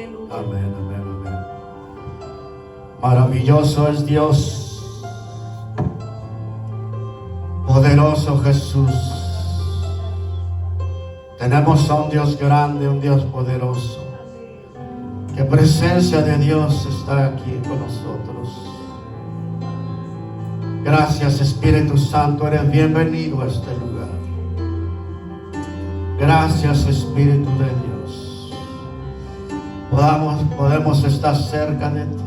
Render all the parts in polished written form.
Aleluya. Amén, amén, amén. Maravilloso es Dios. Poderoso Jesús. Tenemos a un Dios grande, un Dios poderoso. Que presencia de Dios está aquí con nosotros. Gracias, Espíritu Santo, eres bienvenido a este lugar. Gracias, Espíritu de Dios. Podemos estar cerca de ti.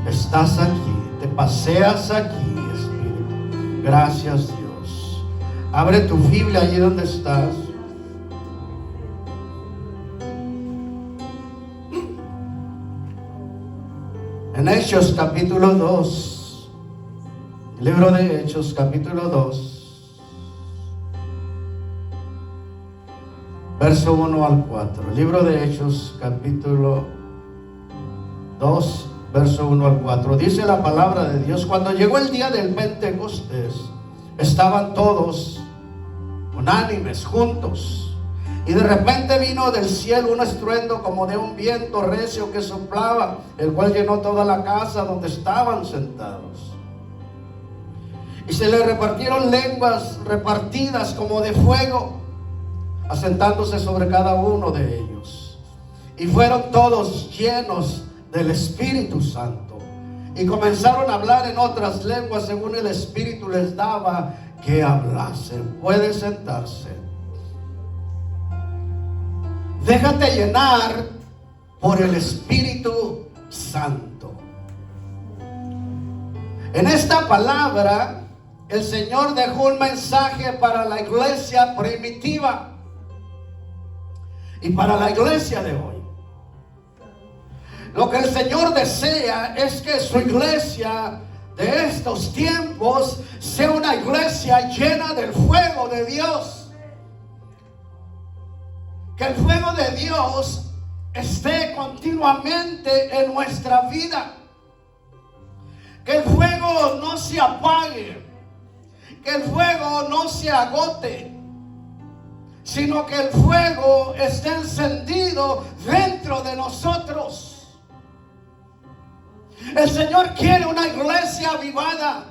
Estás aquí, te paseas aquí, Espíritu. Gracias, Dios. Abre tu Biblia allí donde estás. En Hechos capítulo 2, libro de Hechos capítulo 2, verso 1 al 4. Libro de Hechos capítulo 2, verso 1 al 4. Dice la palabra de Dios: cuando llegó el día del Pentecostés, estaban todos unánimes, juntos. Y de repente vino del cielo un estruendo como de un viento recio que soplaba, el cual llenó toda la casa donde estaban sentados. Y se le repartieron lenguas repartidas como de fuego, asentándose sobre cada uno de ellos. Y fueron todos llenos del Espíritu Santo. Y comenzaron a hablar en otras lenguas según el Espíritu les daba que hablasen. Puede sentarse. Déjate llenar por el Espíritu Santo. En esta palabra, el Señor dejó un mensaje para la iglesia primitiva y para la iglesia de hoy. Lo que el Señor desea es que su iglesia de estos tiempos sea una iglesia llena del fuego de Dios. Que el fuego de Dios esté continuamente en nuestra vida. Que el fuego no se apague. Que el fuego no se agote. Sino que el fuego esté encendido dentro de nosotros. El Señor quiere una iglesia avivada.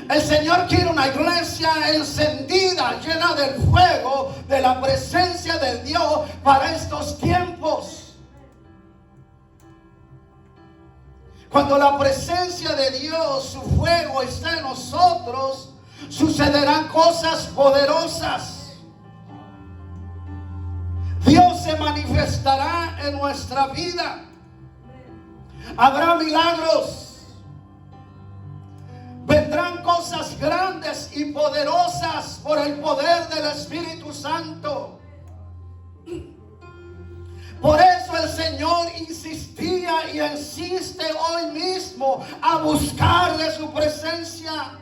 El Señor quiere una iglesia encendida, llena del fuego de la presencia de Dios para estos tiempos. Cuando la presencia de Dios, su fuego está en nosotros, sucederán cosas poderosas. Dios se manifestará en nuestra vida. Habrá milagros. Vendrán cosas grandes y poderosas por el poder del Espíritu Santo. Por eso el Señor insistía y insiste hoy mismo a buscar de su presencia,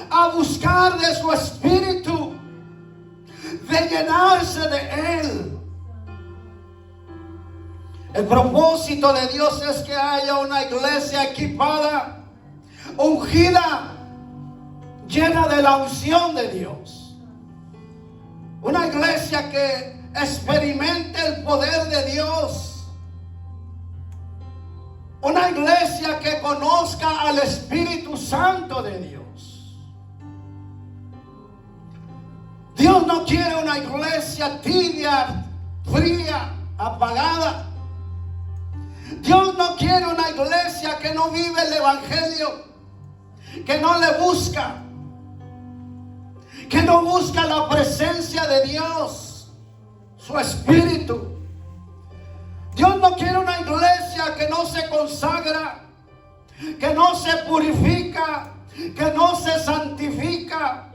a buscar de su Espíritu, de llenarse de Él. El propósito de Dios es que haya una iglesia equipada, ungida, llena de la unción de Dios. Una iglesia que experimente el poder de Dios. Una iglesia que conozca al Espíritu Santo de Dios. Dios no quiere una iglesia tibia, fría, apagada. Dios no quiere una iglesia que no vive el Evangelio, que no le busca, que no busca la presencia de Dios, su Espíritu. Dios no quiere una iglesia que no se consagra, que no se purifica, que no se santifica.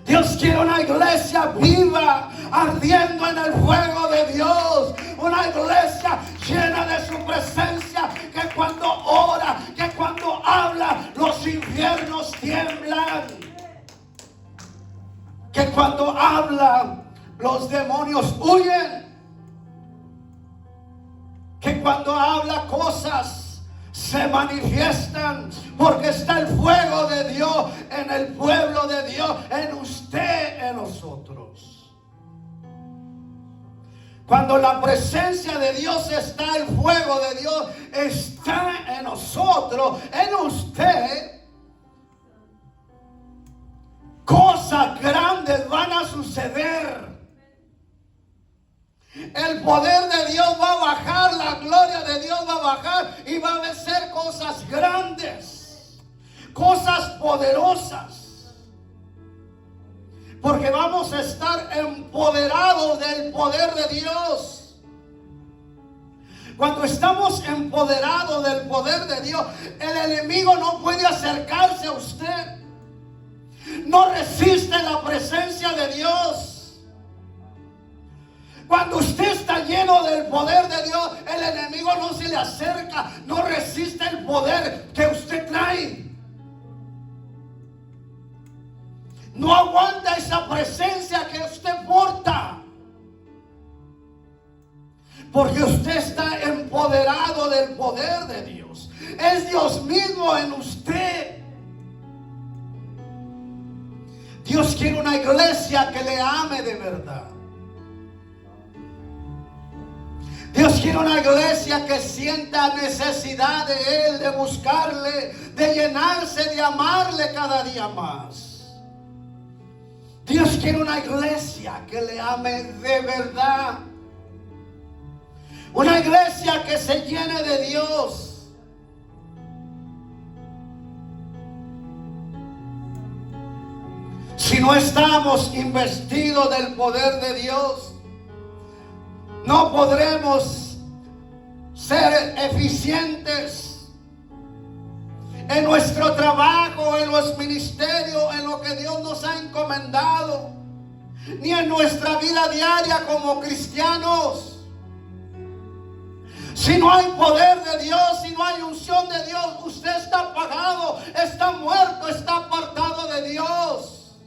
Dios quiere una iglesia viva, ardiendo en el fuego de Dios. Una iglesia llena de su presencia, que cuando ora, que cuando habla, los infiernos tiemblan. Que cuando habla, los demonios huyen. Que cuando habla cosas se manifiestan, porque está el fuego de Dios en el pueblo de Dios, en usted, en nosotros. Cuando la presencia de Dios está, el fuego de Dios está en nosotros, en usted, cosas grandes van a suceder. El poder de Dios va a bajar, la gloria de Dios va a bajar y va a hacer cosas grandes, cosas poderosas. Porque vamos a estar empoderados del poder de Dios. Cuando estamos empoderados del poder de Dios, el enemigo no puede acercarse a usted. No resiste la presencia de Dios. Cuando usted está lleno del poder de Dios, el enemigo no se le acerca, no resiste el poder que usted trae. No aguanta esa presencia que usted porta. Porque usted está empoderado del poder de Dios. Es Dios mismo en usted. Dios quiere una iglesia que le ame de verdad. Dios quiere una iglesia que sienta necesidad de Él, de buscarle, de llenarse, de amarle cada día más. Dios quiere una iglesia que le ame de verdad. Una iglesia que se llene de Dios. Si no estamos investidos del poder de Dios, no podremos ser eficientes en nuestro trabajo, en los ministerios, en lo que Dios nos ha encomendado, ni en nuestra vida diaria como cristianos. Si no hay poder de Dios, si no hay unción de Dios, usted está apagado, está muerto, está apartado de Dios.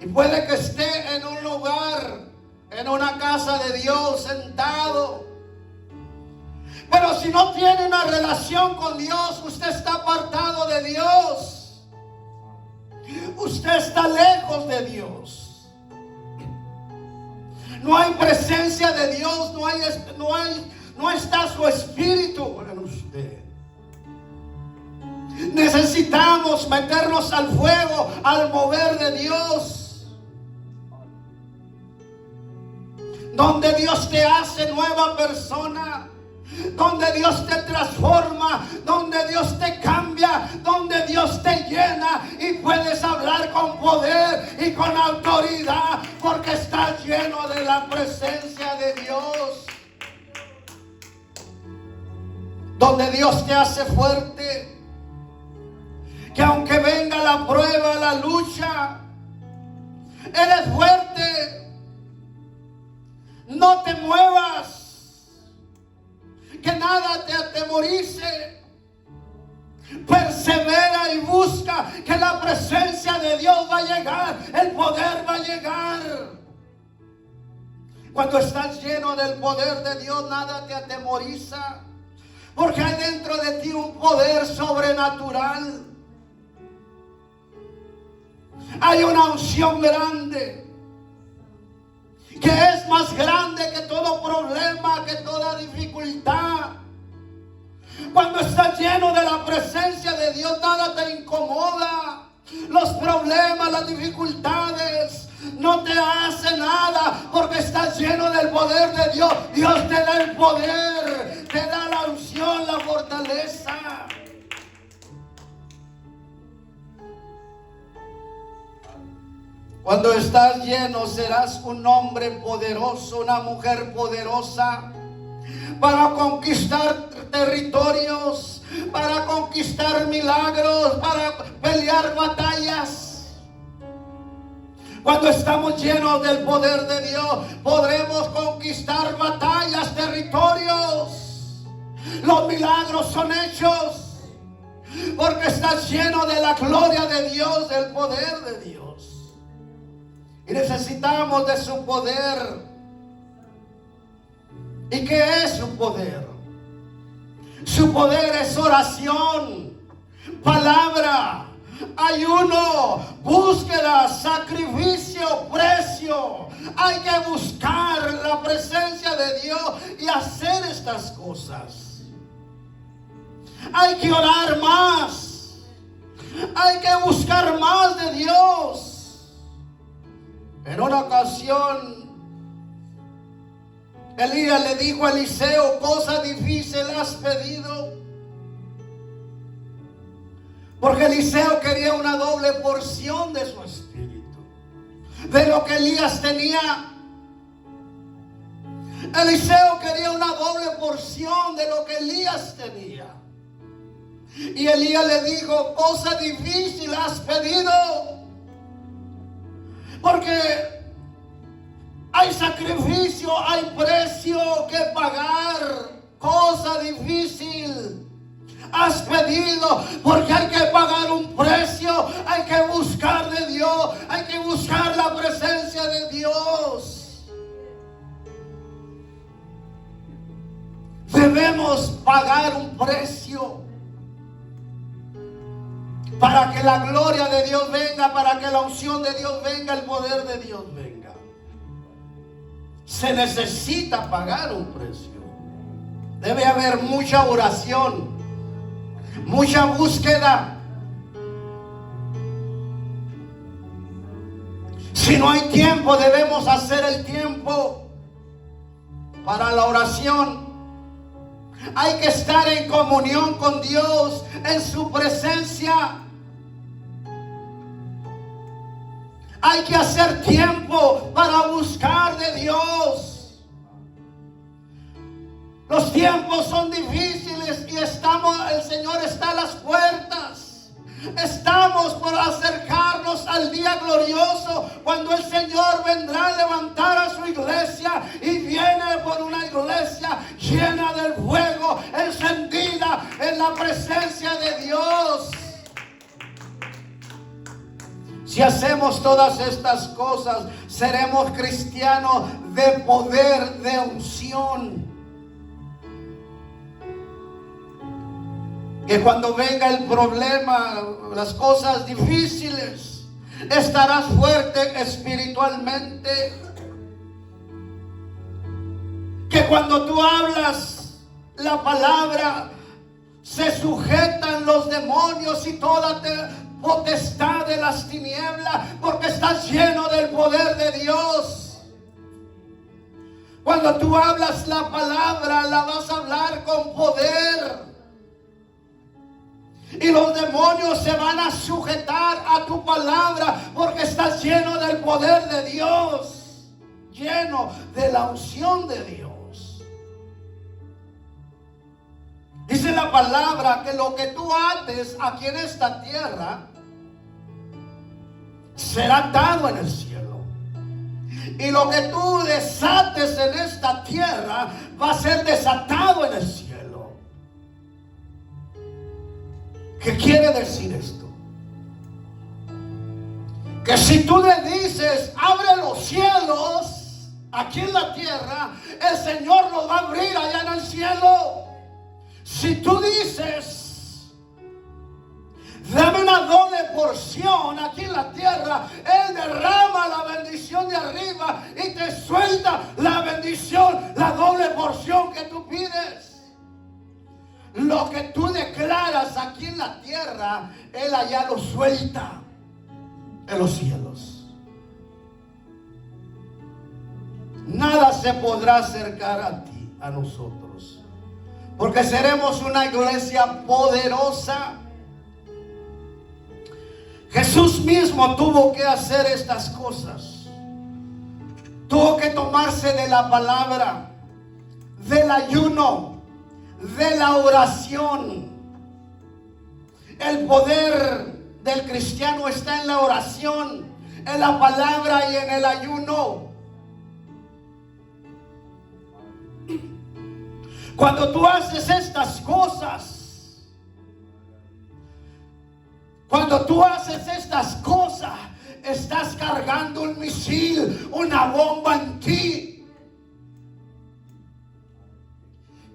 Y puede que esté en un lugar, en una casa de Dios, sentado. Pero si no tiene una relación con Dios, usted está apartado de Dios. Usted está lejos de Dios. No hay presencia de Dios, no está su espíritu en usted. Necesitamos meternos al fuego, al mover de Dios. Donde Dios te hace nueva persona. Donde Dios te transforma, donde Dios te cambia, donde Dios te llena y puedes hablar con poder y con autoridad porque estás lleno de la presencia de Dios. Donde Dios te hace fuerte, que aunque venga la prueba, la lucha, eres fuerte, no te muevas. Que nada te atemorice. Persevera y busca que la presencia de Dios va a llegar, el poder va a llegar. Cuando estás lleno del poder de Dios, nada te atemoriza, porque hay dentro de ti un poder sobrenatural. Hay una unción grande, que es más grande que todo problema, que toda dificultad. Cuando estás lleno de la presencia de Dios, nada te incomoda. Los problemas, las dificultades no te hacen nada, porque estás lleno del poder de Dios. Dios te da el poder, te da la unción, la fortaleza. Cuando estás lleno, serás un hombre poderoso, una mujer poderosa, para conquistar territorios, para conquistar milagros, para pelear batallas. Cuando estamos llenos del poder de Dios, podremos conquistar batallas, territorios. Los milagros son hechos, porque estás lleno de la gloria de Dios, del poder de Dios. Y necesitamos de su poder. ¿Y qué es su poder? Su poder es oración, palabra, ayuno, búsqueda, sacrificio, precio. Hay que buscar la presencia de Dios y hacer estas cosas. Hay que orar más. Hay que buscar más de Dios. En una ocasión, Elías le dijo a Eliseo: cosa difícil has pedido. Porque Eliseo quería una doble porción de su espíritu, de lo que Elías tenía. Eliseo quería una doble porción de lo que Elías tenía. Y Elías le dijo: cosa difícil has pedido. Porque hay sacrificio, hay precio que pagar. Cosa difícil has pedido, porque hay que pagar un precio. Hay que buscar de Dios, hay que buscar la presencia de Dios. Debemos pagar un precio para que la gloria de Dios venga, para que la unción de Dios venga, el poder de Dios venga. Se necesita pagar un precio. Debe haber mucha oración, mucha búsqueda. Si no hay tiempo, debemos hacer el tiempo para la oración. Hay que estar en comunión con Dios, en su presencia. Hay que hacer tiempo para buscar de Dios. Los tiempos son difíciles y el Señor está a las puertas. Estamos por acercarnos al día glorioso, cuando el Señor vendrá a levantar a su iglesia, y viene por una iglesia llena del fuego, encendida en la presencia de Dios. Si hacemos todas estas cosas, seremos cristianos de poder, de unción. Que cuando venga el problema, las cosas difíciles, estarás fuerte espiritualmente. Que cuando tú hablas la palabra, se sujetan los demonios y toda potestad de las tinieblas, porque estás lleno del poder de Dios. Cuando tú hablas la palabra, la vas a hablar con poder. Y los demonios se van a sujetar a tu palabra, porque estás lleno del poder de Dios, lleno de la unción de Dios. Dice la palabra que lo que tú ates aquí en esta tierra será atado en el cielo, y lo que tú desates en esta tierra va a ser desatado en el cielo. ¿Qué quiere decir esto? Que si tú le dices: abre los cielos aquí en la tierra, el Señor los va a abrir allá en el cielo. Si tú dices: dame una doble porción aquí en la tierra, Él derrama la bendición de arriba y te suelta la bendición, la doble porción que tú pides. Lo que tú declaras aquí en la tierra, Él allá lo suelta en los cielos. Nada se podrá acercar a ti, a nosotros, porque seremos una iglesia poderosa. Jesús mismo tuvo que hacer estas cosas. Tuvo que tomarse de la palabra, del ayuno, de la oración. El poder del cristiano está en la oración, en la palabra y en el ayuno. Cuando tú haces estas cosas, estás cargando un misil, una bomba en ti.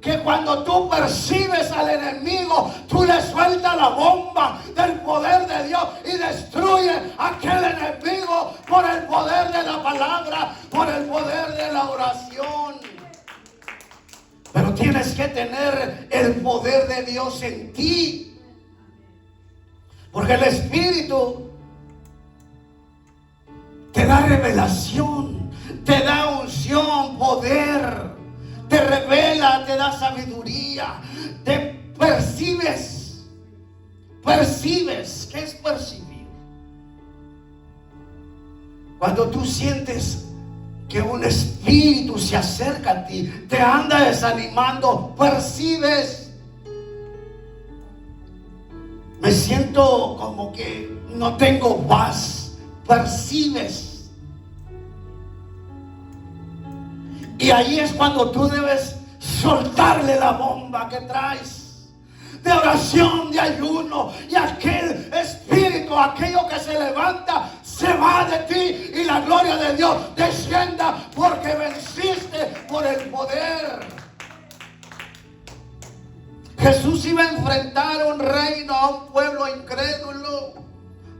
Que cuando tú percibes al enemigo, tú le sueltas la bomba, del poder de Dios y destruye aquel enemigo por el poder de la palabra, por el poder de la oración. Pero tienes que tener el poder de Dios en ti, porque el Espíritu te da revelación, te da unción, poder, te revela, te da sabiduría, te percibes. ¿Qué es percibir? Cuando tú sientes que un espíritu se acerca a ti, te anda desanimando, percibes. Me siento como que no tengo paz, percibes. Y ahí es cuando tú debes soltarle la bomba que traes de oración, de ayuno, y aquel espíritu, aquello que se levanta, se va de ti y la gloria de Dios descienda, porque venciste por el poder. Jesús iba a enfrentar a un reino, a un pueblo incrédulo,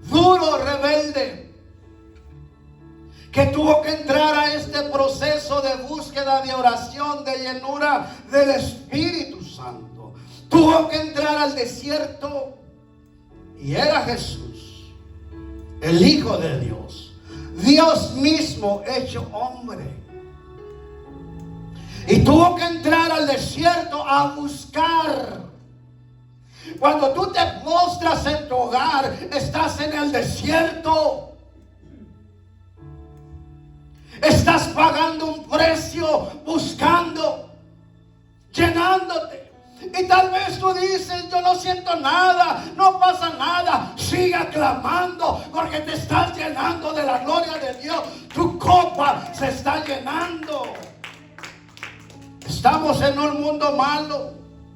duro, rebelde, que tuvo que entrar a este proceso de búsqueda, de oración, de llenura del Espíritu Santo. Tuvo que entrar al desierto, y era Jesús, el Hijo de Dios, Dios mismo hecho hombre. Y tuvo que entrar al desierto a buscar. Cuando tú te postras en tu hogar, estás en el desierto. Estás pagando un precio, buscando, llenándote. Y tal vez tú dices: yo no siento nada, no pasa nada. Siga clamando, porque te estás llenando de la gloria de Dios. Tu copa se está llenando. Estamos en un mundo malo,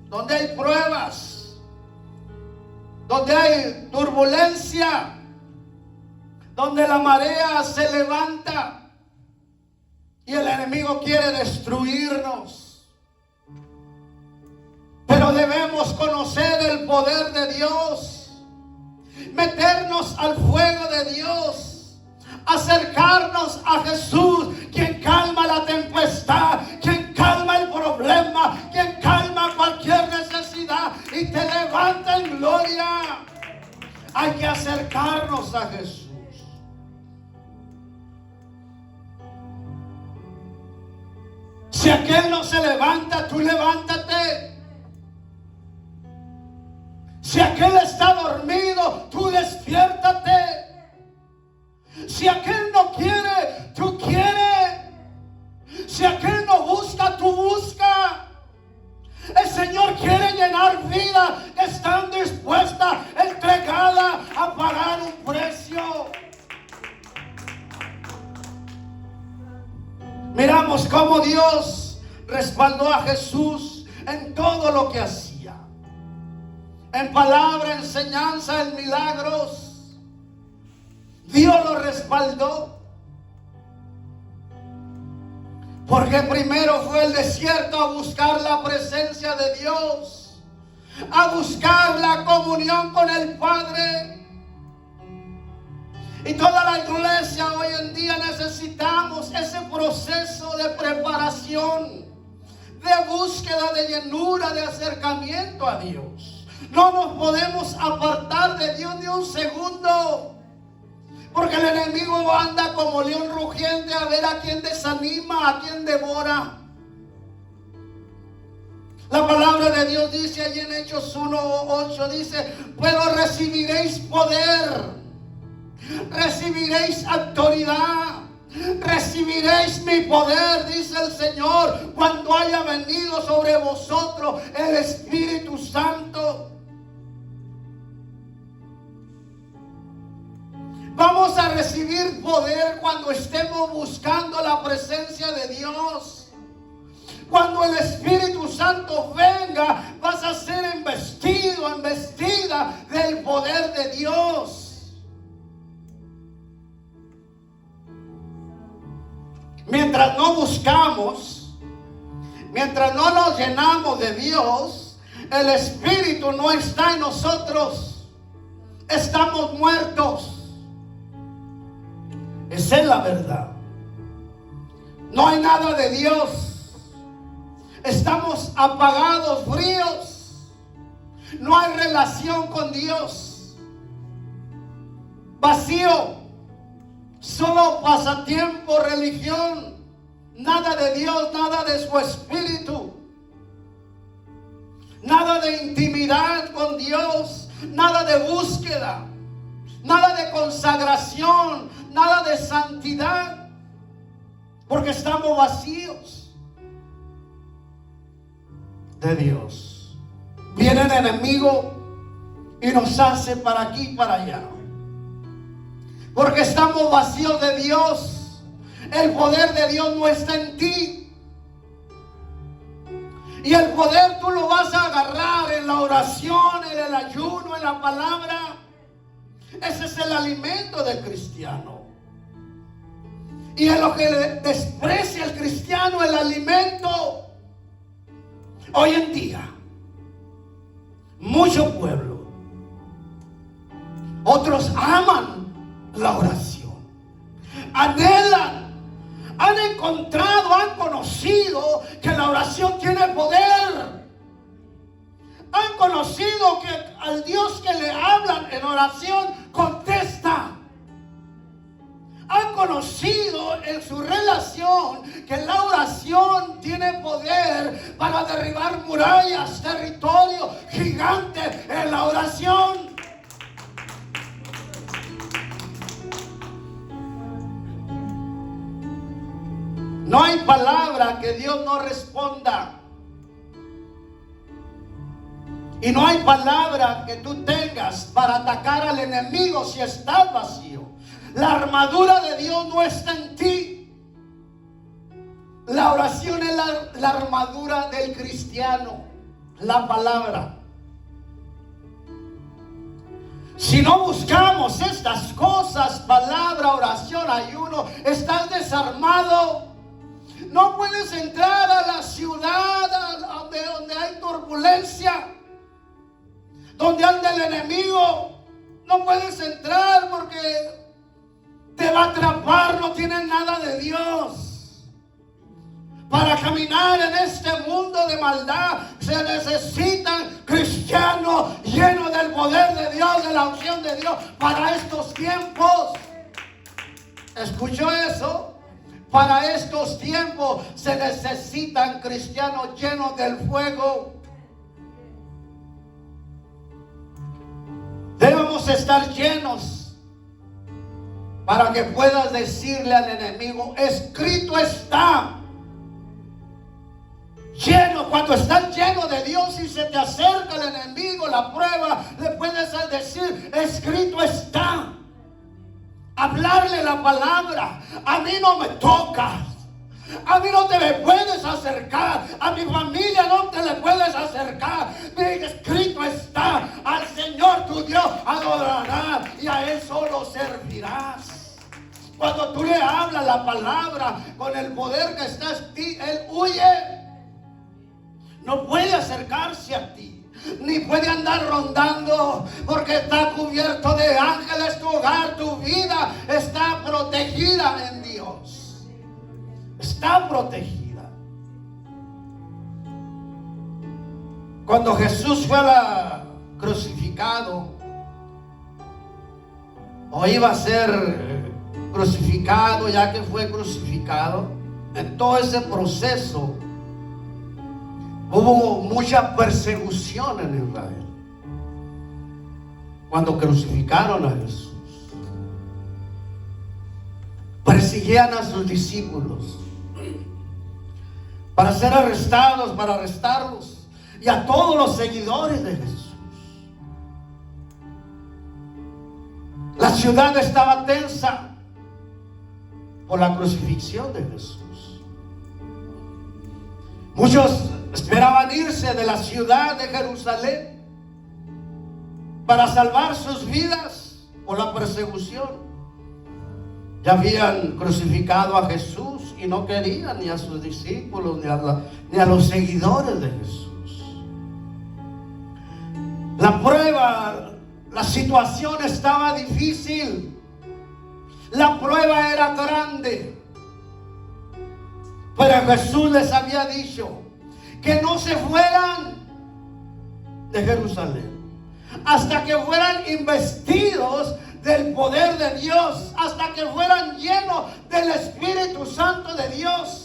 donde hay pruebas, donde hay turbulencia, donde la marea se levanta y el enemigo quiere destruirnos. Pero debemos conocer el poder de Dios, meternos al fuego de Dios, acercarnos a Jesús, quien calma la tempestad, quien calma el problema, quien calma cualquier necesidad y te levanta en gloria. Hay que acercarnos a Jesús. Si aquel no se levanta, tú levántate. Si aquel está dormido, tú despiértate. Si aquel no quiere, tú quieres. Si aquel no busca, tú busca. El Señor quiere llenar vidas que están dispuestas, entregadas a pagar un precio. Miramos cómo Dios respaldó a Jesús en todo lo que hacía. En palabra, enseñanza, en milagros. Dios lo respaldó. Porque primero fue el desierto a buscar la presencia de Dios, a buscar la comunión con el Padre. Y toda la iglesia hoy en día necesitamos ese proceso de preparación, de búsqueda, de llenura, de acercamiento a Dios. No nos podemos apartar de Dios ni un segundo, porque el enemigo anda como león rugiente a ver a quién desanima, a quién devora. La palabra de Dios dice allí en Hechos 1:8, dice: pero recibiréis poder, recibiréis autoridad, recibiréis mi poder, dice el Señor, cuando haya venido sobre vosotros el Espíritu Santo. Vamos a recibir poder cuando estemos buscando la presencia de Dios. Cuando el Espíritu Santo venga, vas a ser investido, investida del poder de Dios. Mientras no buscamos, mientras no nos llenamos de Dios, el Espíritu no está en nosotros. estamos muertos. Esa es la verdad. No hay nada de Dios. Estamos apagados, fríos. No hay relación con Dios. Vacío. Solo pasatiempo, religión. Nada de Dios, nada de su espíritu. Nada de intimidad con Dios. Nada de búsqueda. Nada de consagración. Nada de santidad. Porque estamos vacíos de Dios. Viene el enemigo y nos hace para aquí y para allá. Porque estamos vacíos de Dios. El poder de Dios no está en ti. Y el poder tú lo vas a agarrar en la oración, en el ayuno, en la palabra. Ese es el alimento del cristiano. Y en lo que desprecia el cristiano, el alimento. Hoy en día, mucho pueblo, otros aman la oración, anhelan, han encontrado, han conocido que la oración tiene poder. Han conocido que al Dios que le hablan en oración contesta. Han conocido en su relación que la oración tiene poder para derribar murallas, territorio gigante en la oración. No hay palabra que Dios no responda. Y no hay palabra que tú tengas para atacar al enemigo si estás vacío. La armadura de Dios no está en ti. La oración es la armadura del cristiano. La palabra. Si no buscamos estas cosas, palabra, oración, ayuno, estás desarmado. No puedes entrar a la ciudad donde hay turbulencia, donde anda el enemigo. No puedes entrar porque te va a atrapar. No tienes nada de Dios. Para caminar en este mundo de maldad se necesitan cristianos llenos del poder de Dios, de la unción de Dios para estos tiempos. ¿Escuchó eso? Para estos tiempos se necesitan cristianos llenos del fuego. Debemos estar llenos para que puedas decirle al enemigo: escrito está. Lleno, cuando estás lleno de Dios y se te acerca el enemigo, la prueba, le puedes decir: escrito está. Hablarle la palabra. A mí no me tocas. A mí no te me puedes acercar. A mi familia no te le puedes acercar. Escrito está: al Señor tu Dios adorarás y a Él solo servirás. Cuando tú le hablas la palabra con el poder que está en ti, Él huye. No puede acercarse a ti. Ni puede andar rondando, porque está cubierto de ángeles tu hogar, tu vida está protegida en Dios. Está protegida. Cuando Jesús fue crucificado, o iba a ser crucificado, ya que fue crucificado, en todo ese proceso hubo mucha persecución en Israel. Cuando crucificaron a Jesús, persiguían a sus discípulos para ser arrestados, para arrestarlos, y a todos los seguidores de Jesús. La ciudad estaba tensa por la crucifixión de Jesús. Muchos esperaban irse de la ciudad de Jerusalén para salvar sus vidas por la persecución. Ya habían crucificado a Jesús y no querían ni a sus discípulos ni a los seguidores de Jesús. La La situación estaba difícil. La prueba era grande. Pero Jesús les había dicho que no se fueran de Jerusalén hasta que fueran investidos del poder de Dios, hasta que fueran llenos del Espíritu Santo de Dios.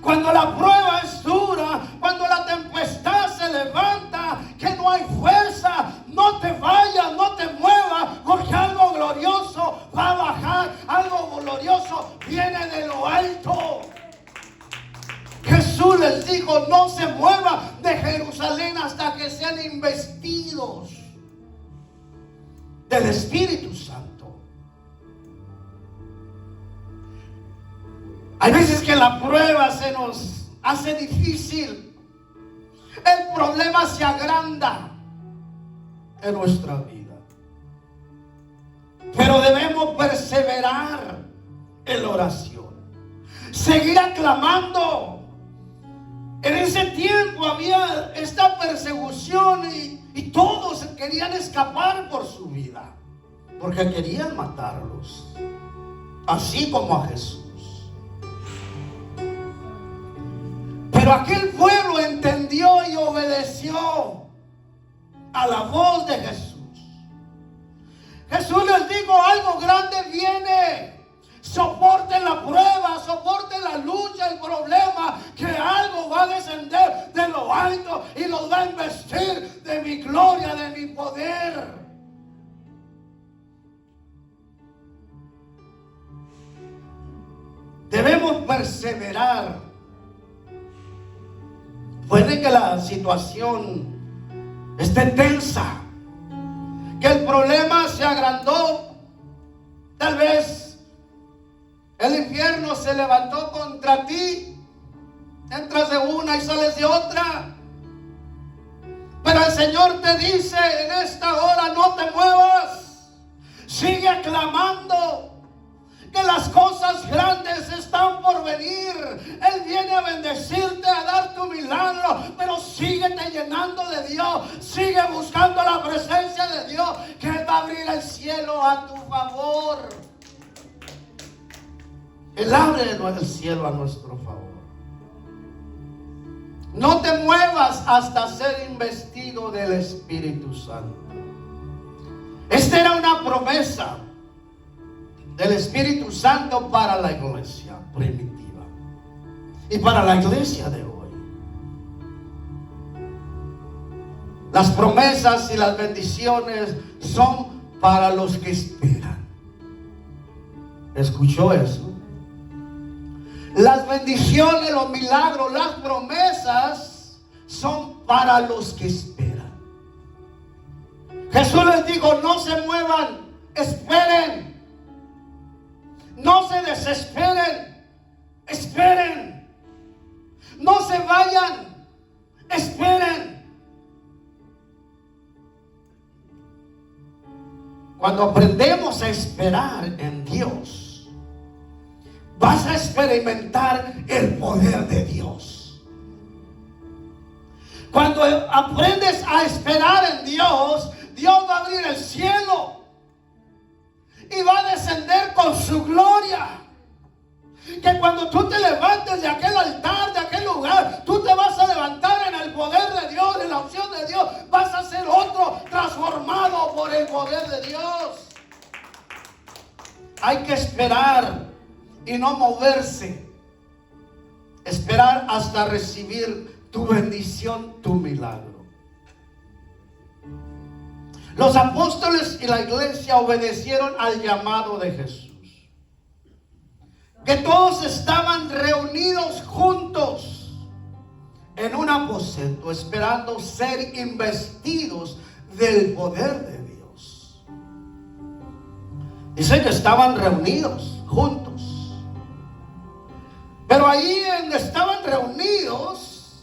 Cuando la prueba es dura, cuando la tempestad se levanta, que no hay fuerza, no te vayas, no te muevas, porque algo glorioso va a bajar, algo glorioso viene de lo alto. Jesús les dijo, no se muevan de Jerusalén hasta que sean investidos del Espíritu Santo. Hay veces que la prueba se nos hace difícil. El problema se agranda en nuestra vida. Pero debemos perseverar en la oración. Seguir aclamando. En ese tiempo había esta persecución y todos querían escapar por su vida. Porque querían matarlos. Así como a Jesús. Pero aquel pueblo entendió y obedeció a la voz de Jesús. Jesús les dijo, algo grande viene. Soporten la prueba, soporten la lucha, el problema, que algo va a descender de lo alto y los va a investir de mi gloria, de mi poder. Debemos perseverar. Puede que la situación esté tensa, que el problema se agrandó. Tal vez el infierno se levantó contra ti. Entras de una y sales de otra. Pero el Señor te dice en esta hora, no te muevas. Sigue aclamando. Que las cosas grandes están por venir. Él viene a bendecirte, a dar tu milagro. Pero síguete llenando de Dios. Sigue buscando la presencia de Dios, que Él va a abrir el cielo a tu favor. Él abre el cielo a nuestro favor. No te muevas hasta ser investido del Espíritu Santo. Esta era una promesa del Espíritu Santo para la iglesia primitiva y para la iglesia de hoy. Las promesas y las bendiciones son para los que esperan. ¿Escuchó eso? Las bendiciones, los milagros, las promesas son para los que esperan. Jesús les dijo, no se muevan, esperen. No se desesperen, esperen. No se vayan, esperen. Cuando aprendemos a esperar en Dios, vas a experimentar el poder de Dios. Cuando aprendes a esperar en Dios, Dios va a abrir el cielo y va a descender con su gloria. Que cuando tú te levantes de aquel altar, de aquel lugar, tú te vas a levantar en el poder de Dios, en la opción de Dios. Vas a ser otro transformado por el poder de Dios. Hay que esperar y no moverse. Esperar hasta recibir tu bendición, tu milagro. Los apóstoles y la iglesia obedecieron al llamado de Jesús. Que todos estaban reunidos juntos en un aposento, esperando ser investidos del poder de Dios. Dice que estaban reunidos juntos. Pero ahí donde estaban reunidos,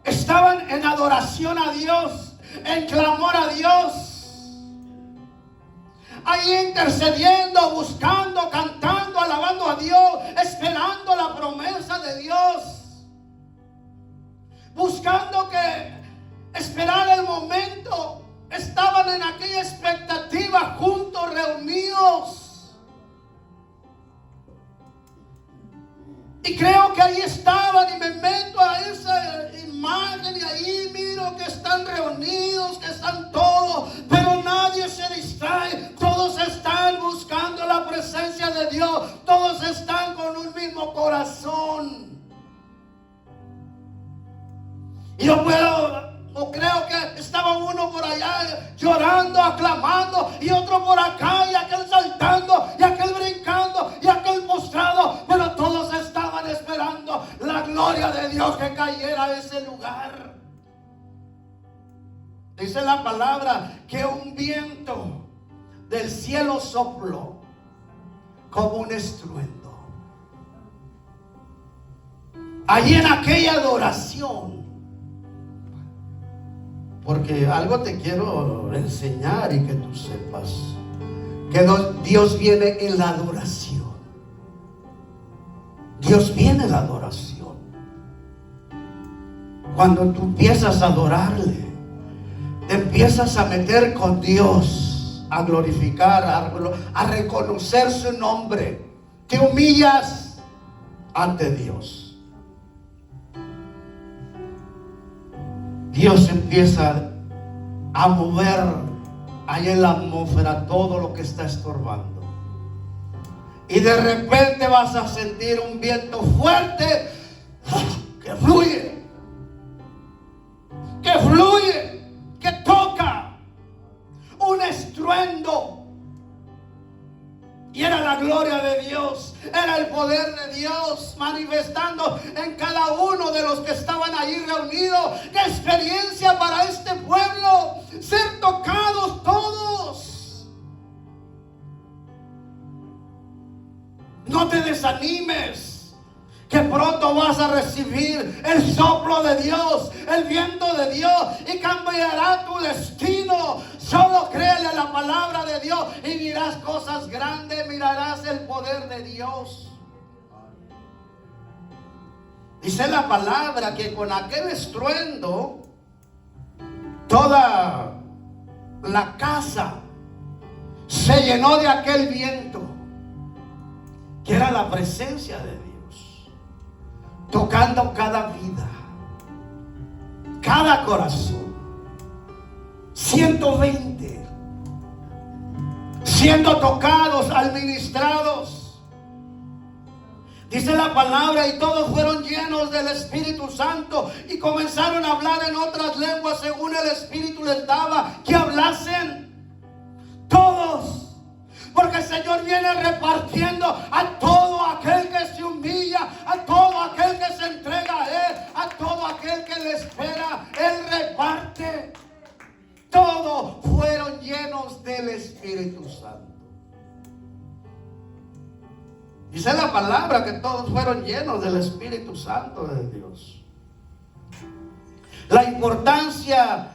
estaban en adoración a Dios, en clamor a Dios. Ahí intercediendo, buscando, cantando, alabando a Dios, esperando la promesa de Dios. Buscando esperar Y creo que ahí estaban y me meto a esa imagen y ahí miro que están reunidos, que están todos, pero nadie se distrae. Todos están buscando la presencia de Dios. Todos están con un mismo corazón. Y yo creo que estaba uno por allá llorando, aclamando, y otro por acá, y aquel saltando, y aquel brincando, y aquel postrado, pero todos estaban esperando la gloria de Dios que cayera a ese lugar. Dice la palabra que un viento del cielo sopló como un estruendo. Allí en aquella adoración. Porque algo te quiero enseñar y que tú sepas, que Dios viene en la adoración. Dios viene en la adoración. Cuando tú empiezas a adorarle, te empiezas a meter con Dios, a glorificar, a reconocer su nombre, te humillas ante Dios. Dios empieza a mover ahí en la atmósfera todo lo que está estorbando. Y de repente vas a sentir un viento fuerte que fluye, que toca, un estruendo. Y era la gloria de Dios, era el poder de Dios manifestando en cada uno de los que estaban allí reunidos. ¡Qué experiencia para este pueblo! Ser tocados todos. No te desanimes, que pronto vas a recibir el soplo de Dios, el viento de Dios, y cambiará tu destino. Solo créele a la palabra de Dios y mirarás cosas grandes, mirarás el poder de Dios. Dice la palabra que con aquel estruendo toda la casa se llenó de aquel viento, que era la presencia de Dios, tocando cada vida, cada corazón. 120 siendo tocados, administrados. Dice la palabra, y todos fueron llenos del Espíritu Santo y comenzaron a hablar en otras lenguas según el Espíritu les daba que hablasen. Todos, porque el Señor viene repartiendo a todo aquel que se humilla, a todo aquel que se entrega a Él, a todo aquel que le espera. Él reparte. Todos fueron llenos del Espíritu Santo. Dice la palabra que todos fueron llenos del Espíritu Santo de Dios. La importancia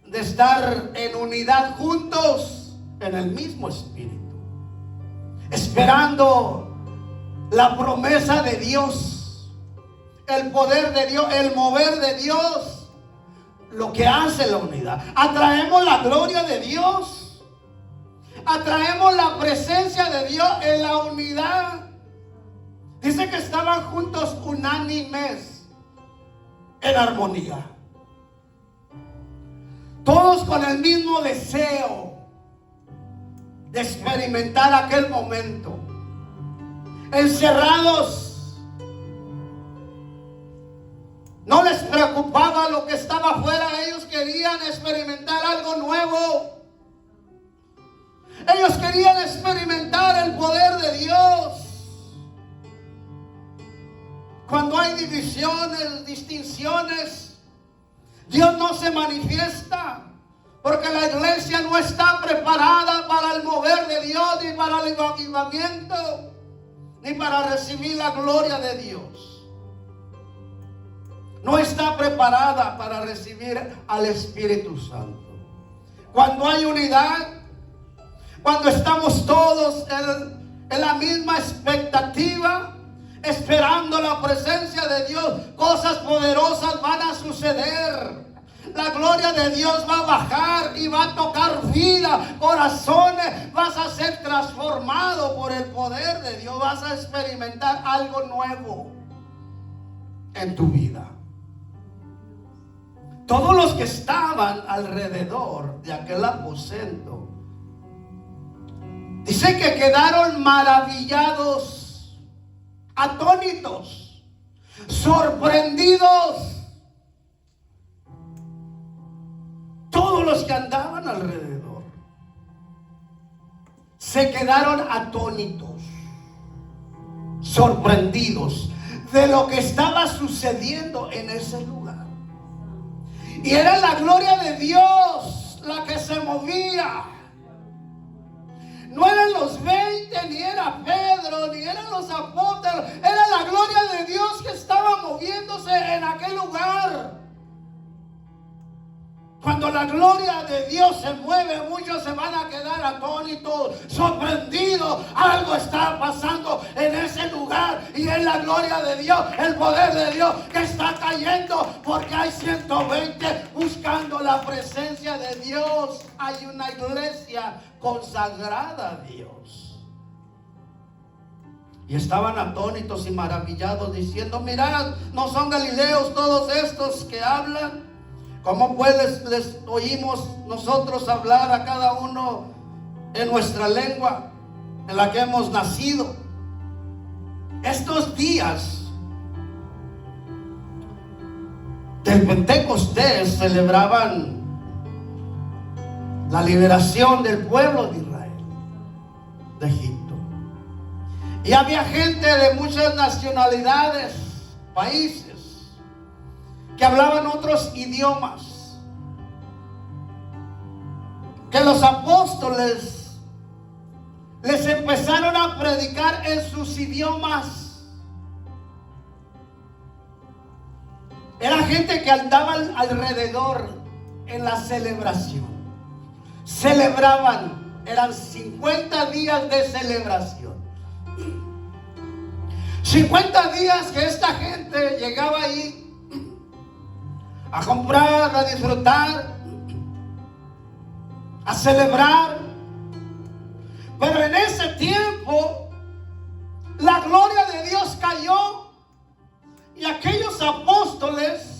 de estar en unidad juntos en el mismo Espíritu, esperando la promesa de Dios, el poder de Dios, el mover de Dios. Lo que hace la unidad, atraemos la gloria de Dios, atraemos la presencia de Dios en la unidad. Dice que estaban juntos unánimes, en armonía, todos con el mismo deseo de experimentar aquel momento, encerrados. No les preocupaba lo que estaba afuera. Ellos querían experimentar algo nuevo. Ellos querían experimentar el poder de Dios. Cuando hay divisiones, distinciones, Dios no se manifiesta, porque la iglesia no está preparada para el mover de Dios, ni para el avivamiento, ni para recibir la gloria de Dios. No está preparada para recibir al Espíritu Santo. Cuando hay unidad, cuando estamos todos en la misma expectativa, esperando la presencia de Dios, cosas poderosas van a suceder. La gloria de Dios va a bajar y va a tocar vida, corazones. Vas a ser transformado por el poder de Dios. Vas a experimentar algo nuevo. en tu vida. Todos los que estaban alrededor de aquel aposento, dice que quedaron maravillados, atónitos, sorprendidos. Todos los que andaban alrededor se quedaron atónitos, sorprendidos de lo que estaba sucediendo en ese lugar. Y era la gloria de Dios la que se movía. No eran los 20, ni era Pedro, ni eran los apóstoles. Era la gloria de Dios que estaba moviéndose en aquel lugar. Cuando la gloria de Dios se mueve, muchos se van a quedar atónitos, sorprendidos. Algo está pasando en ese lugar y es la gloria de Dios, el poder de Dios que está cayendo, porque hay 120 buscando la presencia de Dios. Hay una iglesia consagrada a Dios. Y estaban atónitos y maravillados diciendo: mirad, ¿no son galileos todos estos que hablan? ¿Cómo pues les oímos nosotros hablar a cada uno en nuestra lengua en la que hemos nacido? Estos días del Pentecostés celebraban la liberación del pueblo de Israel de Egipto. Y había gente de muchas nacionalidades, países, que hablaban otros idiomas, que los apóstoles les empezaron a predicar en sus idiomas. Era gente que andaba alrededor en la celebración. Celebraban, eran 50 días de celebración. 50 días que esta gente llegaba ahí a comprar, a disfrutar, a celebrar. Pero en ese tiempo la gloria de Dios cayó y aquellos apóstoles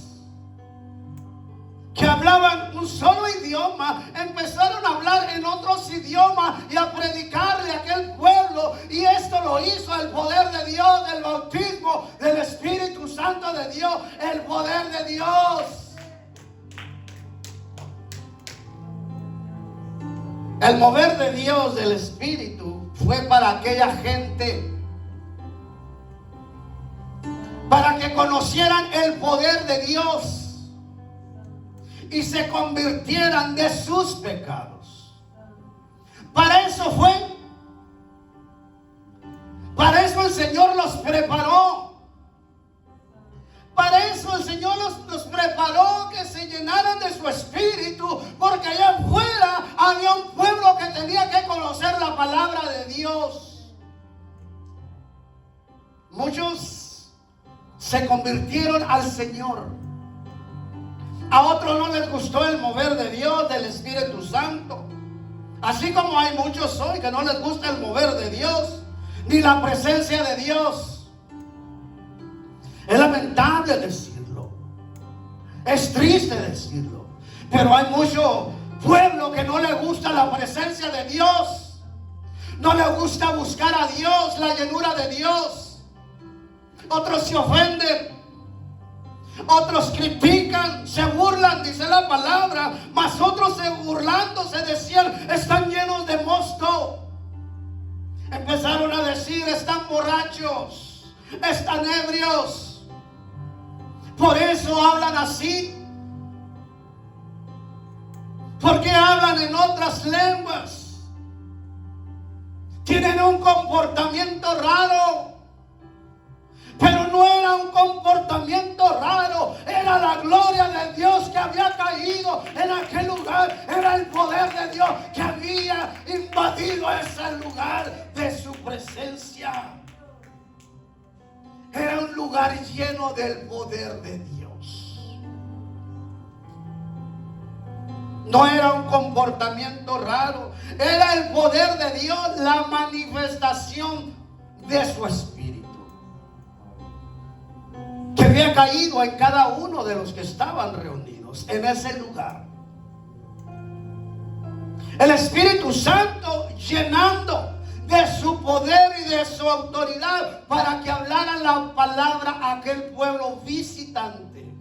que hablaban un solo idioma empezaron a hablar en otros idiomas y a predicarle a aquel pueblo. Y esto lo hizo el poder de Dios, del bautismo del Espíritu Santo de Dios, el poder de Dios. El mover de Dios del Espíritu fue para aquella gente, para que conocieran el poder de Dios y se convirtieran de sus pecados. Para eso fue. Para eso el Señor los preparó. Para eso el Señor los preparó, que se llenaran de su espíritu, porque allá afuera había un pueblo que tenía que conocer la palabra de Dios. Muchos se convirtieron al Señor. A otros no les gustó el mover de Dios, del Espíritu Santo. Así como hay muchos hoy que no les gusta el mover de Dios, ni la presencia de Dios. Es lamentable decirlo, es triste decirlo, pero hay mucho pueblo que no le gusta la presencia de Dios, no le gusta buscar a Dios, la llenura de Dios. Otros se ofenden, otros critican, se burlan, dice la palabra, mas otros burlándose decían: están llenos de mosto. Empezaron a decir: están borrachos, están ebrios. Por eso hablan así. Porque hablan en otras lenguas. Tienen un comportamiento raro. Pero no era un comportamiento raro. Era la gloria de Dios que había caído en aquel lugar. Era el poder de Dios que había invadido ese lugar de su presencia. Era un lugar lleno del poder de Dios. No era un comportamiento raro. Era el poder de Dios, la manifestación de su Espíritu, que había caído en cada uno de los que estaban reunidos en ese lugar. El Espíritu Santo llenando de su poder y de su autoridad para que hablaran la palabra a aquel pueblo visitante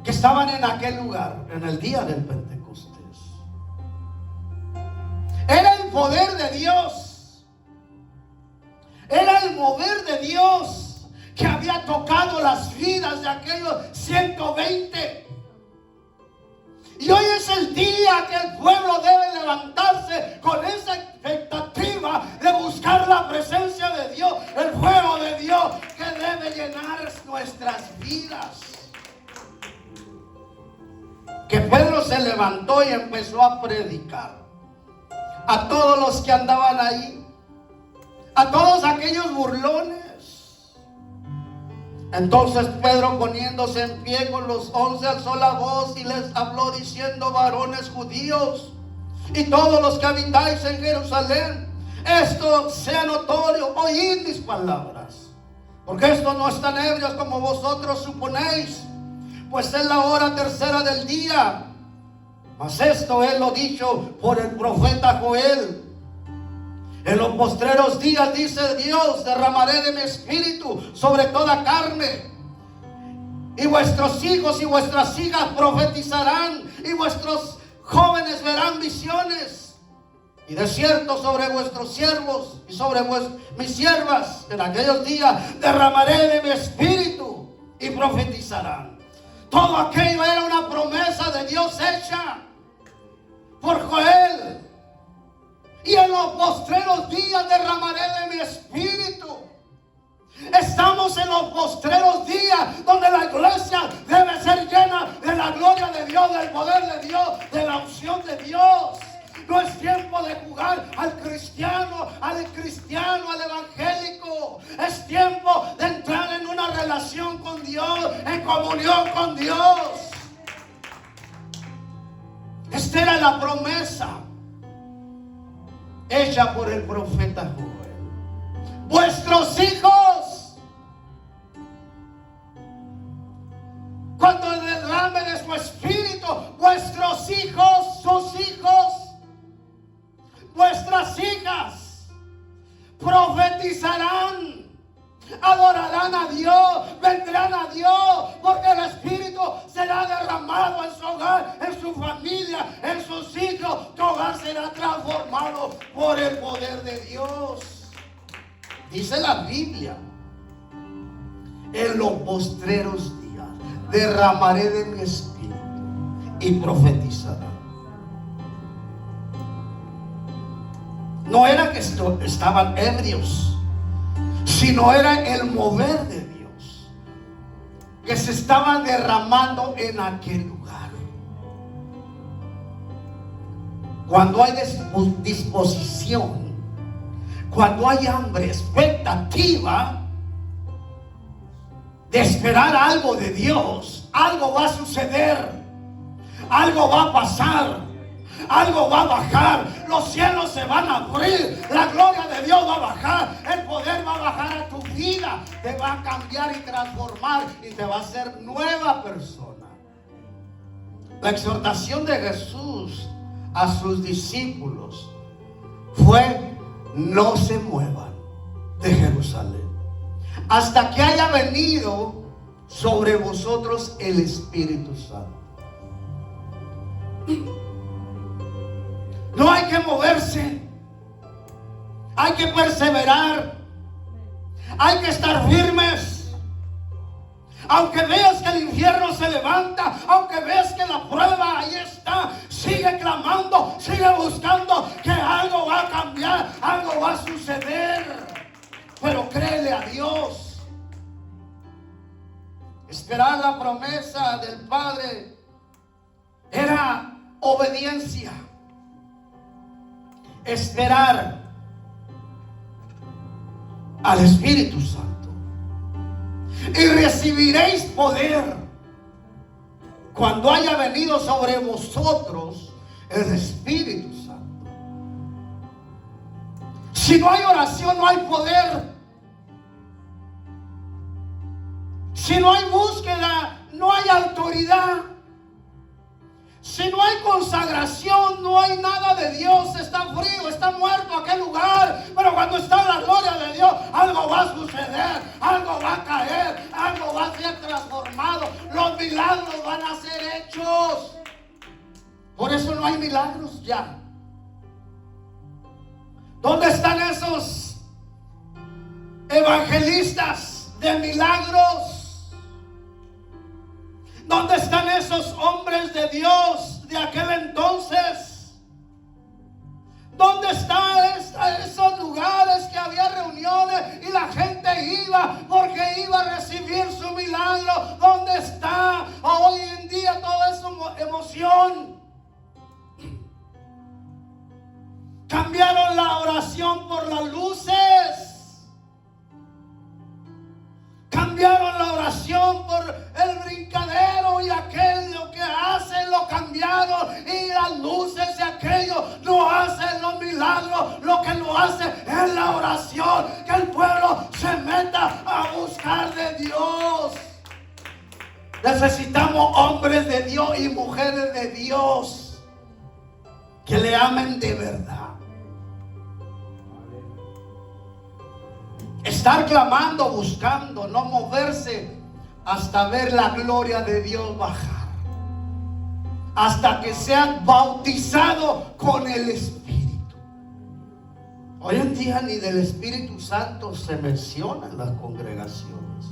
que estaban en aquel lugar en el día del Pentecostés. Era el poder de Dios, era el mover de Dios que había tocado las vidas de aquellos 120. Y hoy es el día que el pueblo debe levantarse con esa expectativa de buscar la presencia de Dios, el fuego de Dios que debe llenar nuestras vidas. Que Pedro se levantó y empezó a predicar a todos los que andaban ahí, a todos aquellos burlones. Entonces Pedro, poniéndose en pie con los 11, alzó la voz y les habló diciendo: varones judíos y todos los que habitáis en Jerusalén, esto sea notorio, oíd mis palabras, porque estos no están ebrios como vosotros suponéis, pues es la hora tercera del día. Mas esto es lo dicho por el profeta Joel: en los postreros días, dice Dios, derramaré de mi espíritu sobre toda carne, y vuestros hijos y vuestras hijas profetizarán, y vuestros jóvenes verán visiones, y de cierto sobre vuestros siervos y sobre mis siervas en aquellos días derramaré de mi espíritu y profetizarán. Todo aquello era una promesa de Dios hecha por Joel. Y en los postreros días derramaré de mi espíritu. Estamos en los postreros días donde la iglesia debe ser llena de la gloria de Dios, del poder de Dios, de la unción de Dios. No es tiempo de jugar al cristiano, al evangélico. Es tiempo de entrar en una relación con Dios, en comunión con Dios. Esta era la promesa hecha por el profeta Joel. Vuestros hijos, cuando derrame de su espíritu, vuestros hijos, sus hijos, vuestras hijas profetizarán, adorarán a Dios, vendrán a Dios, porque el Espíritu será derramado en su hogar, en su familia, en sus hijos. Tu hogar será transformado por el poder de Dios. Dice la Biblia: en los postreros días derramaré de mi espíritu y profetizarán. No era que estaban ebrios, sino era el mover de Dios que se estaba derramando en aquel lugar. Cuando hay disposición, cuando hay hambre, expectativa de esperar algo de Dios, algo va a suceder, algo va a pasar, algo va a bajar, los cielos se van a abrir, la gloria de Dios va a bajar, el poder va a bajar a tu vida, te va a cambiar y transformar y te va a hacer nueva persona. La exhortación de Jesús a sus discípulos fue: no se muevan de Jerusalén hasta que haya venido sobre vosotros el Espíritu Santo. No hay que moverse, hay que perseverar, hay que estar firmes. Aunque veas que el infierno se levanta, aunque veas que la prueba ahí está, sigue clamando, sigue buscando que algo va a cambiar, algo va a suceder. Pero créele a Dios. Esperar la promesa del Padre era obediencia. Esperar al Espíritu Santo. Y recibiréis poder cuando haya venido sobre vosotros el Espíritu Santo. Si no hay oración, no hay poder. Si no hay búsqueda, no hay autoridad. Si no hay consagración, no hay nada de Dios. Está frío, está muerto aquel lugar. Pero cuando está la gloria de Dios, algo va a suceder, algo va a caer, algo va a ser transformado. Los milagros van a ser hechos. Por eso no hay milagros ya. ¿Dónde están esos evangelistas de milagros? ¿Dónde están esos hombres de Dios de aquel entonces? ¿Dónde están esos lugares que había reuniones y la gente iba porque iba a recibir su milagro? ¿Dónde está hoy en día toda esa emoción? Cambiaron la oración por las luces. Cambiaron la oración por el brincadero y aquello que hacen lo cambiaron. Y las luces de aquello no hacen los milagros. Lo que lo hace es la oración. Que el pueblo se meta a buscar de Dios. Necesitamos hombres de Dios y mujeres de Dios que le amen de verdad. Estar clamando, buscando, no moverse hasta ver la gloria de Dios bajar. Hasta que sean bautizados con el Espíritu. Hoy en día ni del Espíritu Santo se menciona en las congregaciones.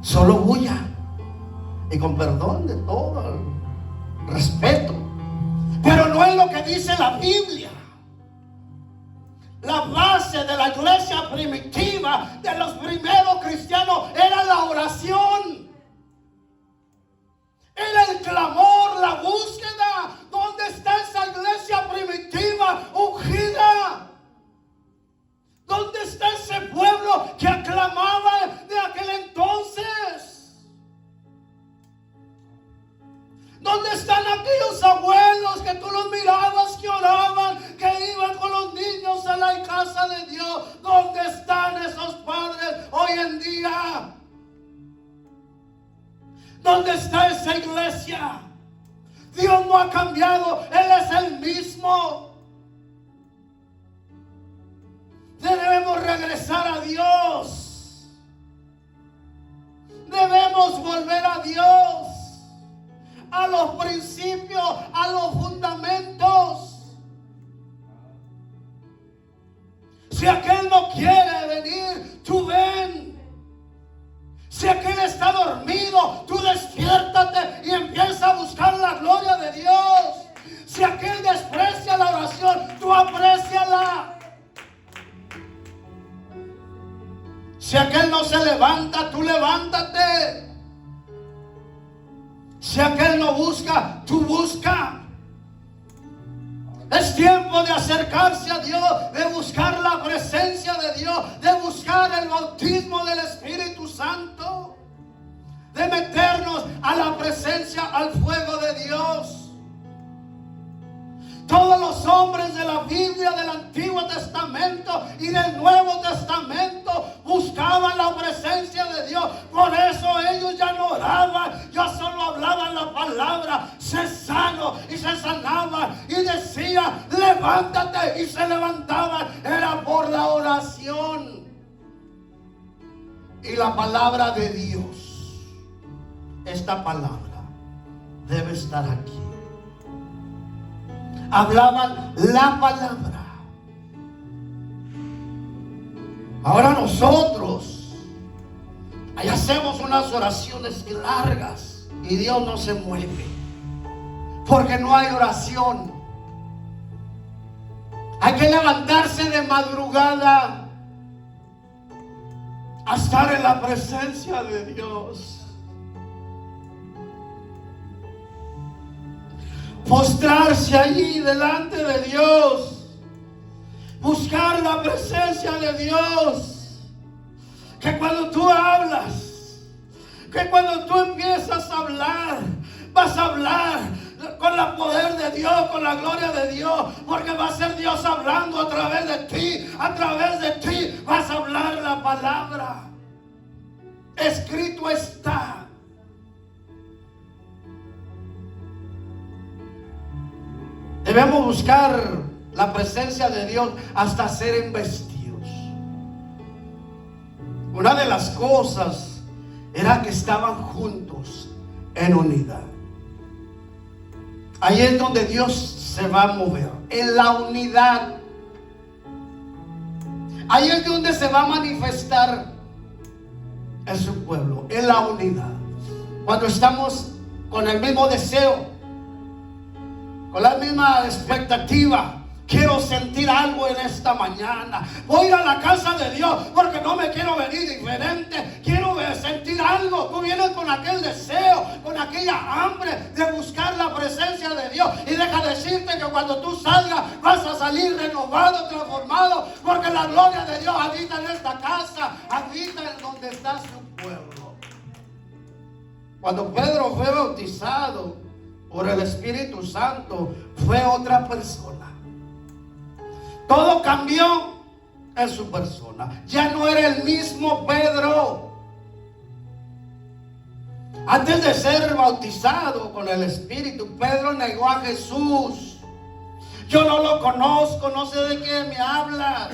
Solo bulla. Y con perdón de todo el respeto. Pero no es lo que dice la Biblia. La base de la iglesia primitiva, de los primeros cristianos, era la oración. Era el clamor, la búsqueda. ¿Dónde está esa iglesia primitiva ungida? ¿Dónde está ese pueblo que aclamaba de aquel entonces? ¿Dónde están aquellos abuelos que tú los mirabas que oraban, que iban con los niños a la casa de Dios? ¿Dónde están esos padres hoy en día? ¿Dónde está esa iglesia? Dios no ha cambiado, Él es el mismo. Debemos regresar a Dios. Debemos volver a Dios. A los principios, a los fundamentos. Si aquel no quiere venir, tú ven. Si aquel está dormido, tú despiértate y empieza a buscar la gloria de Dios. Si aquel desprecia la oración, tú apréciala. Si aquel no se levanta, tú levántate. Si aquel no busca, tú busca. Es tiempo de acercarse a Dios, de buscar la presencia de Dios, de buscar el bautismo del Espíritu Santo, de meternos a la presencia, al fuego de Dios. Todos los hombres de la Biblia, del Antiguo Testamento y del Nuevo Testamento buscaban la presencia de Dios. Por eso ellos ya no oraban, ya solo hablaban la palabra. Sé sano, y se sanaban. Y decía, levántate, y se levantaban. Era por la oración. Y la palabra de Dios, esta palabra debe estar aquí. Hablaban la palabra. Ahora nosotros ahí hacemos unas oraciones largas y Dios no se mueve porque no hay oración. Hay que levantarse de madrugada a estar en la presencia de Dios. Postrarse allí delante de Dios. Buscar la presencia de Dios. Que cuando tú hablas, que cuando tú empiezas a hablar, vas a hablar con el poder de Dios, con la gloria de Dios, porque va a ser Dios hablando a través de ti. A través de ti vas a hablar la palabra. escrito está. Debemos buscar la presencia de Dios hasta ser embestidos. Una de las cosas era que estaban juntos en unidad. Ahí es donde Dios se va a mover, en la unidad. Ahí es donde se va a manifestar en su pueblo, en la unidad. Cuando estamos con el mismo deseo, con la misma expectativa. Quiero sentir algo en esta mañana. Voy a ir a la casa de Dios porque no me quiero venir diferente. Quiero sentir algo. Tú vienes con aquel deseo, con aquella hambre de buscar la presencia de Dios. Y deja decirte que cuando tú salgas vas a salir renovado, transformado. Porque la gloria de Dios habita en esta casa. Habita en donde está su pueblo. Cuando Pedro fue bautizado por el Espíritu Santo, fue otra persona. Todo cambió en su persona. Ya no era el mismo Pedro. Antes de ser bautizado con el Espíritu, Pedro negó a Jesús. Yo no lo conozco, no sé de qué me hablas.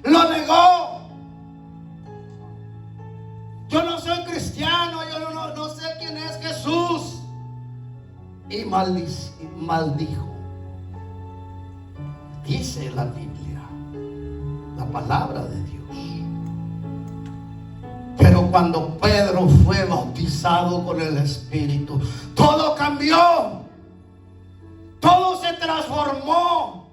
Lo negó. Yo no soy cristiano, yo no sé quién es Jesús. Y maldijo. Dice la Biblia, la palabra de Dios. Pero cuando Pedro fue bautizado con el Espíritu, todo cambió. Todo se transformó.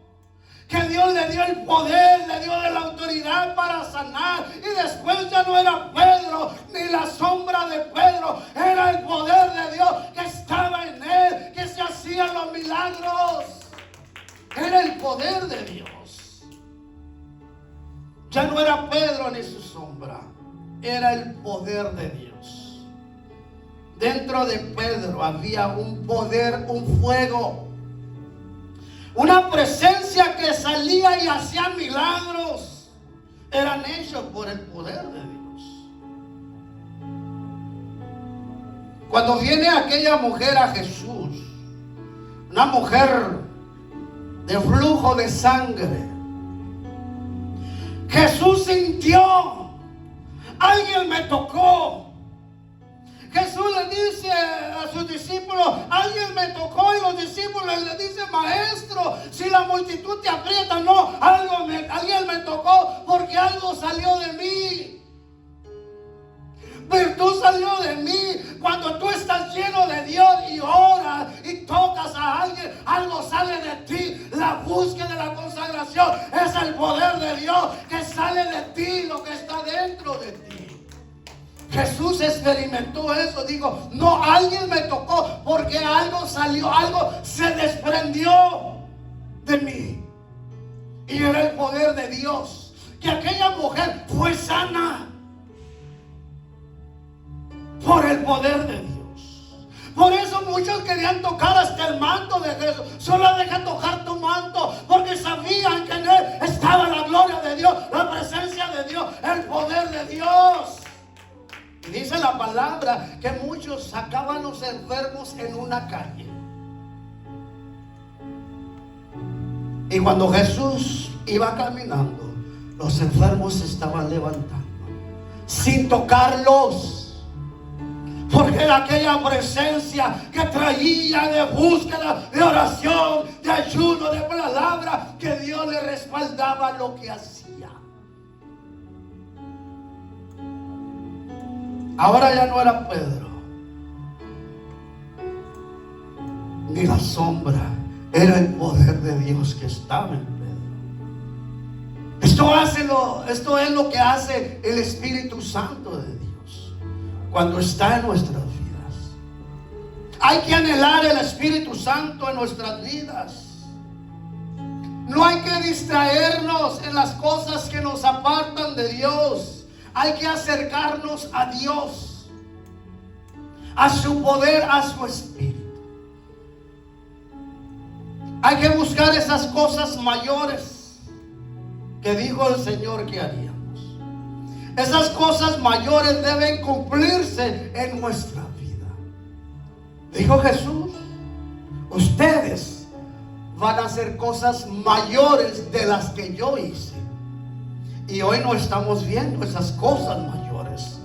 Que Dios le dio el poder, le dio la autoridad para sanar. Y después ya no era Pedro, ni la sombra de Pedro. Era el poder de Dios que estaba en él, que se hacían los milagros. Era el poder de Dios. Ya no era Pedro ni su sombra. Era el poder de Dios. Dentro de Pedro había un poder, un fuego. Una presencia que salía y hacía milagros. Eran hechos por el poder de Dios. Cuando viene aquella mujer a Jesús, una mujer de flujo de sangre, Jesús sintió, alguien me tocó. Jesús le dice a sus discípulos, alguien me tocó, y los discípulos le dicen, maestro, si la multitud te aprieta, no, alguien me tocó porque algo salió de mí. Virtud salió de mí. Cuando tú estás lleno de Dios y oras y tocas a alguien, algo sale de ti. La búsqueda de la consagración es el poder de Dios que sale de ti, lo que está dentro de ti. Jesús experimentó eso. Digo, no, alguien me tocó porque algo salió, algo se desprendió de mí. Y era el poder de Dios. Que aquella mujer fue sana por el poder de Dios. Por eso muchos querían tocar hasta el manto de Jesús. Solo deja tocar tu manto, porque sabían que en él estaba la gloria de Dios, la presencia de Dios, el poder de Dios. Y dice la palabra que muchos sacaban los enfermos en una calle. Y cuando Jesús iba caminando, los enfermos se estaban levantando sin tocarlos. Porque era aquella presencia que traía de búsqueda, de oración, de ayuno, de palabra, que Dios le respaldaba lo que hacía. Ahora ya no era Pedro, ni la sombra, era el poder de Dios que estaba en Pedro. Esto es lo que hace el Espíritu Santo de Dios cuando está en nuestras vidas. Hay que anhelar el Espíritu Santo en nuestras vidas. No hay que distraernos en las cosas que nos apartan de Dios. Hay que acercarnos a Dios, a su poder, a su Espíritu. Hay que buscar esas cosas mayores que dijo el Señor que haríamos. Esas cosas mayores deben cumplirse en nuestra vida. Dijo Jesús: ustedes van a hacer cosas mayores de las que yo hice. Y hoy no estamos viendo esas cosas mayores,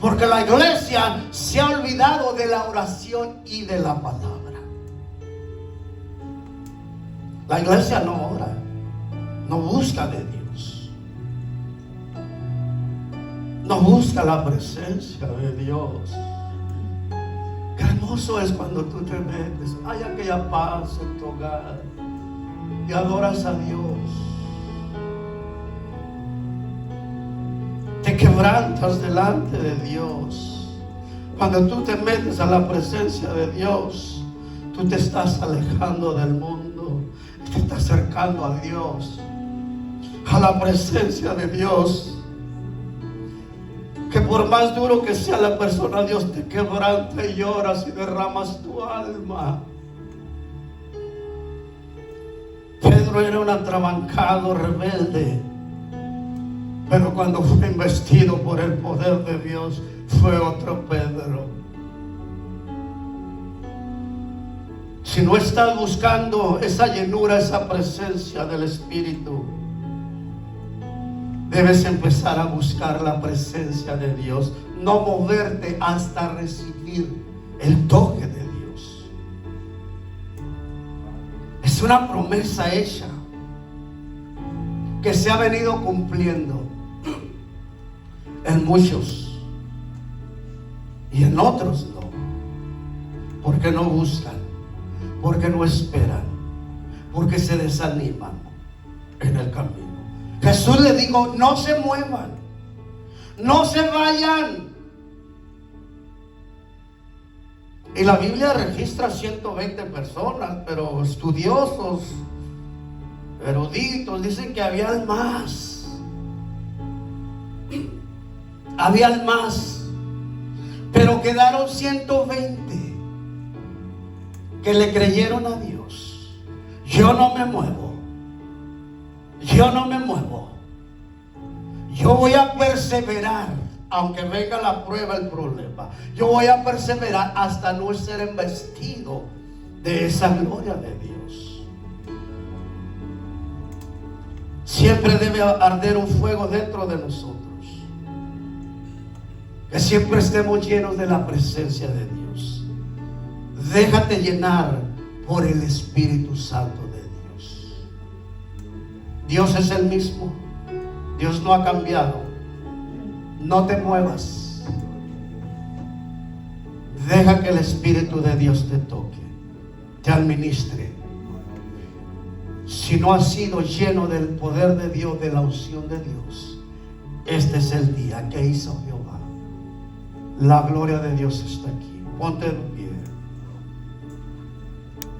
porque la iglesia se ha olvidado de la oración y de la palabra. La iglesia no ora, no busca de Dios, no busca la presencia de Dios. Qué hermoso es cuando tú te metes, hay aquella paz en tu hogar y adoras a Dios. Te quebrantas delante de Dios. Cuando tú te metes a la presencia de Dios, tú te estás alejando del mundo, te estás acercando a Dios, a la presencia de Dios. Que por más duro que sea la persona, Dios te quebranta y lloras y derramas tu alma. Pedro era un atrabancado rebelde, pero cuando fue investido por el poder de Dios, fue otro Pedro. Si no estás buscando esa llenura, esa presencia del Espíritu, debes empezar a buscar la presencia de Dios, no moverte hasta recibir el toque de Dios. Es una promesa hecha que se ha venido cumpliendo en muchos y en otros no, porque no buscan, porque no esperan, porque se desaniman en el camino. Jesús le dijo: no se muevan, no se vayan. Y la Biblia registra 120 personas, pero estudiosos, eruditos, dicen que habían más. Habían más, pero quedaron 120 que le creyeron a Dios. Yo no me muevo, yo no me muevo, yo voy a perseverar, aunque venga la prueba, el problema. Yo voy a perseverar hasta no ser embestido de esa gloria de Dios. Siempre debe arder un fuego dentro de nosotros, que siempre estemos llenos de la presencia de Dios. Déjate llenar por el Espíritu Santo de Dios. Dios es el mismo. Dios no ha cambiado. No te muevas. Deja que el Espíritu de Dios te toque, te administre. Si no has sido lleno del poder de Dios, de la unción de Dios, este es el día que hizo Jehová. La gloria de Dios está aquí. Ponte de pie.